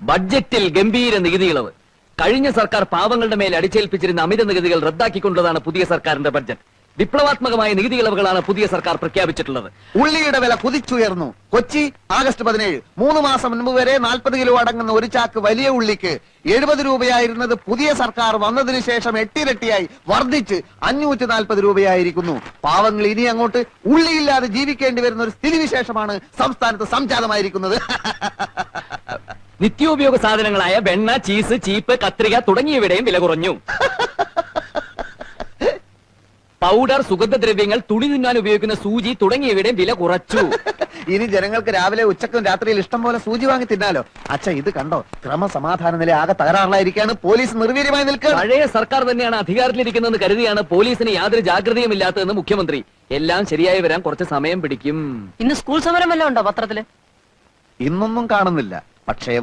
ബഡ്ജറ്റിൽ ഗംഭീര നികുതി ഇളവ്. കഴിഞ്ഞ സർക്കാർ പാവങ്ങളുടെ മേൽ അടിച്ചേൽപ്പിച്ചിരുന്ന അമിത നികുതികൾ റദ്ദാക്കിക്കൊണ്ടതാണ് പുതിയ സർക്കാരിന്റെ ബഡ്ജറ്റ്. വിപ്ലവാത്മകമായ നികുതി ഇളവുകളാണ് പുതിയ സർക്കാർ പ്രഖ്യാപിച്ചിട്ടുള്ളത്. ഉള്ളിയുടെ വില കുതിച്ചുയർന്നു. കൊച്ചി ആഗസ്റ്റ് 17. 3 മാസം മുൻപ് വരെ 40 കിലോ അടങ്ങുന്ന ഒരു ചാക്ക് വലിയ ഉള്ളിക്ക് 70 രൂപയായിരുന്നത് പുതിയ സർക്കാർ വന്നതിന് ശേഷം 8 ഇരട്ടിയായി വർദ്ധിച്ച് 540 രൂപയായിരിക്കുന്നു. പാവങ്ങൾ ഇനി അങ്ങോട്ട് ഉള്ളിയില്ലാതെ ജീവിക്കേണ്ടി വരുന്ന ഒരു സ്ഥിതിവിശേഷമാണ് സംസ്ഥാനത്ത് സംജാതമായിരിക്കുന്നത്. നിത്യോപയോഗ സാധനങ്ങളായ വെണ്ണ, ചീസ്, ചീപ്പ്, കത്രിക തുടങ്ങിയവയുടെയും വില കുറഞ്ഞു. പൗഡർ, സുഗന്ധദ്രവ്യങ്ങൾ, തുണി തിന്നാൻ ഉപയോഗിക്കുന്ന സൂചി തുടങ്ങിയവയുടെയും വില കുറച്ചു. ഇനി ജനങ്ങൾക്ക് രാവിലെ ഉച്ചക്കും രാത്രിയിൽ ഇഷ്ടം പോലെ സൂചി വാങ്ങി തിന്നാലോ. അച്ഛ, ഇത് കണ്ടോ? ക്രമസമാധാന നില ആകെ തകരാറിലായിരിക്കാണ്. പോലീസ് നിർവീര്യമായി നിൽക്കുക. പഴയ സർക്കാർ തന്നെയാണ് അധികാരത്തിലിരിക്കുന്നതെന്ന് കരുതിയാണ് പോലീസിന് യാതൊരു ജാഗ്രതയും ഇല്ലാത്തതെന്ന് മുഖ്യമന്ത്രി. എല്ലാം ശരിയായി വരാൻ കുറച്ച് സമയം പിടിക്കും. ഇന്ന് സ്കൂൾ സമരം വല്ലതും ഉണ്ടോ പത്രത്തില്? ഇന്നൊന്നും കാണുന്നില്ല. പക്ഷേ